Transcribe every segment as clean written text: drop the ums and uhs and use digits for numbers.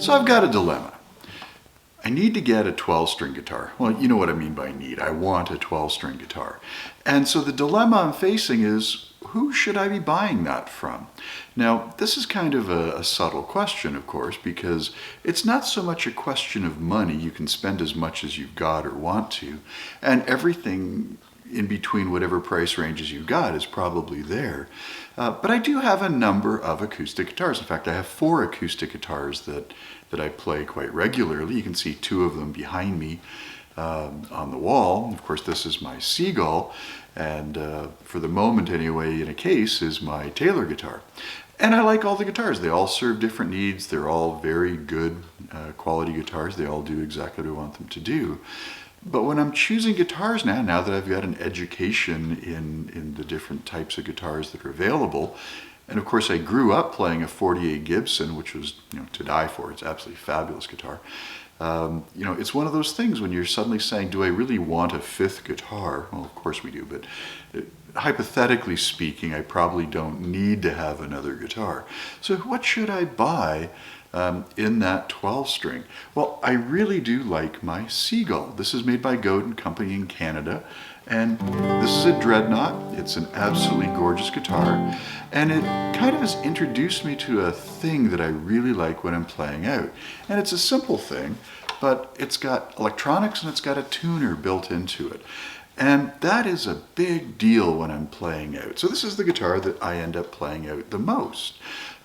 So I've got a dilemma. I need to get a 12-string guitar. Well, you know what I mean by need. I want a 12-string guitar. And so the dilemma I'm facing is, who should I be buying that from? Now, this is kind of a subtle question, of course, because it's not so much a question of money. You can spend as much as you've got or want to, and everything in between whatever price ranges you've got is probably there. But I do have a number of acoustic guitars. In fact, I have 4 acoustic guitars that I play quite regularly. You can see 2 of them behind me on the wall. Of course, this is my Seagull, and for the moment anyway, in a case, is my Taylor guitar. And I like all the guitars. They all serve different needs. They're all very good quality guitars. They all do exactly what I want them to do. But when I'm choosing guitars now that I've got an education in the different types of guitars that are available, and of course I grew up playing a 48 Gibson, which was, to die for. It's absolutely fabulous guitar. It's one of those things when you're suddenly saying, do I really want a 5th guitar? Well, of course we do, but hypothetically speaking, I probably don't need to have another guitar. So what should I buy in that 12-string? Well, I really do like my Seagull. This is made by Godin Company in Canada, and this is a dreadnought. It's an absolutely gorgeous guitar, and it kind of has introduced me to a thing that I really like when I'm playing out. And it's a simple thing, but it's got electronics and it's got a tuner built into it. And that is a big deal when I'm playing out. So this is the guitar that I end up playing out the most.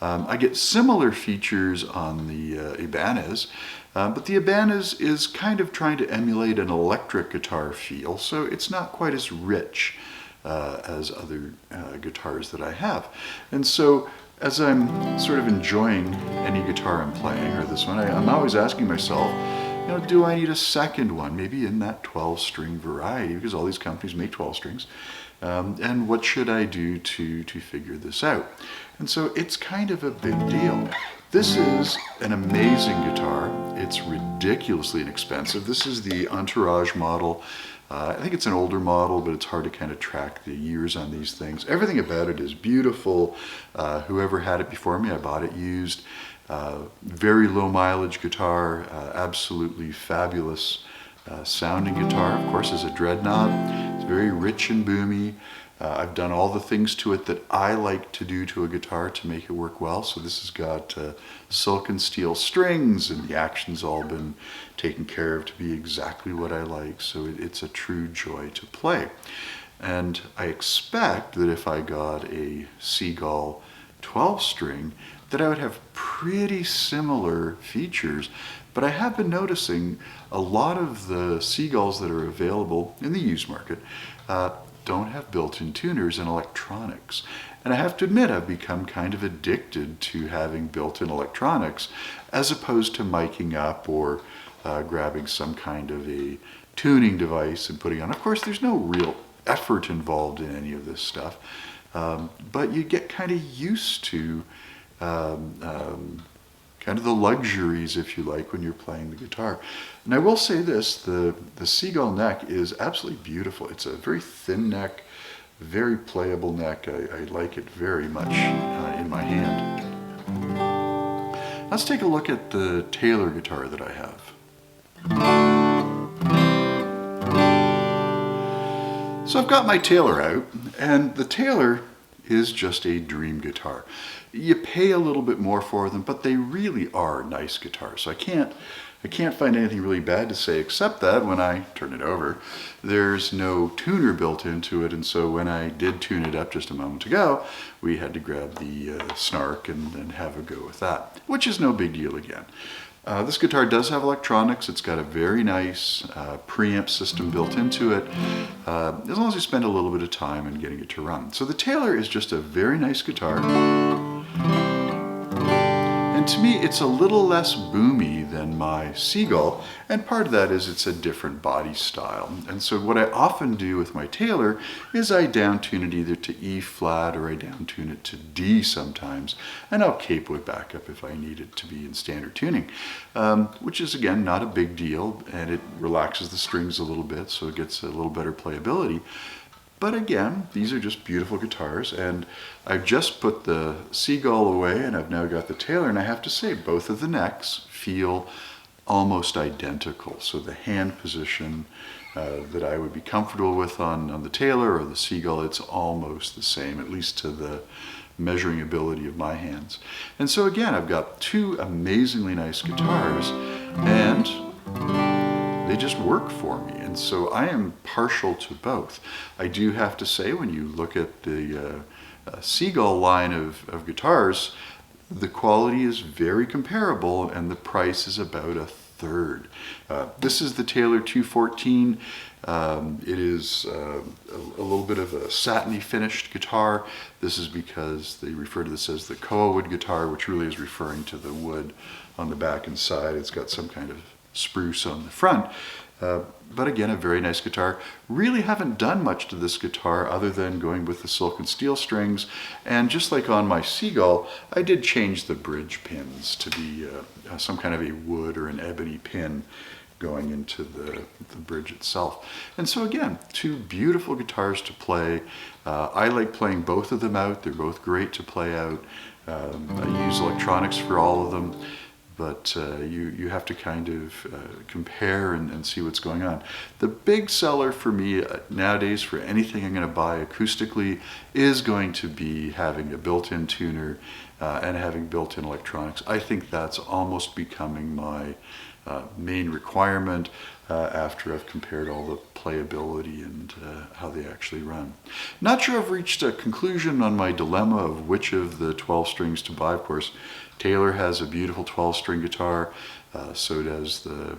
I get similar features on the Ibanez, but the Ibanez is kind of trying to emulate an electric guitar feel, so it's not quite as rich as other guitars that I have. And so as I'm sort of enjoying any guitar I'm playing, or this one, I'm always asking myself, do I need a second one, maybe in that 12-string variety, because all these companies make 12 strings, and what should I do to figure this out? And so it's kind of a big deal. This is an amazing guitar. It's ridiculously inexpensive. This is the Entourage model. I think it's an older model, but it's hard to kind of track the years on these things. Everything about it is beautiful. Whoever had it before me, I bought it used. Very low mileage guitar, absolutely fabulous sounding guitar. Of course, it's a dreadnought. It's very rich and boomy. I've done all the things to it that I like to do to a guitar to make it work well. So this has got silken steel strings, and the action's all been taken care of to be exactly what I like. So it's a true joy to play. And I expect that if I got a Seagull 12-string, that I would have pretty similar features. But I have been noticing a lot of the Seagulls that are available in the used market don't have built-in tuners and electronics. And I have to admit, I've become kind of addicted to having built-in electronics as opposed to miking up or grabbing some kind of a tuning device and putting on. Of course, there's no real effort involved in any of this stuff, but you get kind of used to kind of the luxuries, if you like, when you're playing the guitar. And I will say this, the Seagull neck is absolutely beautiful. It's a very thin neck, very playable neck. I like it very much in my hand. Let's take a look at the Taylor guitar that I have. So I've got my Taylor out, and the Taylor is just a dream guitar. You pay a little bit more for them, but they really are nice guitars. So I can't find anything really bad to say, except that when I turn it over, there's no tuner built into it. And so when I did tune it up just a moment ago, we had to grab the snark and have a go with that, which is no big deal again. This guitar does have electronics. It's got a very nice preamp system built into it, as long as you spend a little bit of time in getting it to run. So the Taylor is just a very nice guitar. And to me, it's a little less boomy than my Seagull, and part of that is it's a different body style. And so what I often do with my Taylor is I down tune it either to E flat or I down tune it to D sometimes, and I'll capo it back up if I need it to be in standard tuning, which is again not a big deal, and it relaxes the strings a little bit, so it gets a little better playability. But again, these are just beautiful guitars, and I've just put the Seagull away and I've now got the Taylor, and I have to say both of the necks feel almost identical. So the hand position that I would be comfortable with on the Taylor or the Seagull, it's almost the same, at least to the measuring ability of my hands. And so again, I've got two amazingly nice guitars, and they just work for me. And so I am partial to both. I do have to say, when you look at the Seagull line of guitars, the quality is very comparable and the price is about a third. This is the Taylor 214. It is a little bit of a satiny finished guitar. This is because they refer to this as the koa wood guitar, which really is referring to the wood on the back and side. It's got some kind of spruce on the front. But again, a very nice guitar. Really haven't done much to this guitar other than going with the silk and steel strings. And just like on my Seagull, I did change the bridge pins to be some kind of a wood or an ebony pin going into the bridge itself. And so again, two beautiful guitars to play. I like playing both of them out. They're both great to play out. I use electronics for all of them. But you have to kind of compare and see what's going on. The big seller for me nowadays for anything I'm going to buy acoustically is going to be having a built-in tuner and having built-in electronics. I think that's almost becoming my main requirement after I've compared all the playability and how they actually run. Not sure I've reached a conclusion on my dilemma of which of the 12 strings to buy. Of course, Taylor has a beautiful 12-string guitar, so does the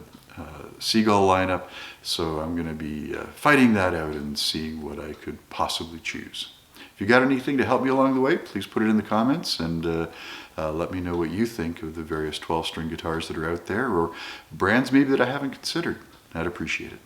Seagull lineup, so I'm going to be fighting that out and seeing what I could possibly choose. If you got anything to help me along the way, please put it in the comments and let me know what you think of the various 12-string guitars that are out there, or brands maybe that I haven't considered. I'd appreciate it.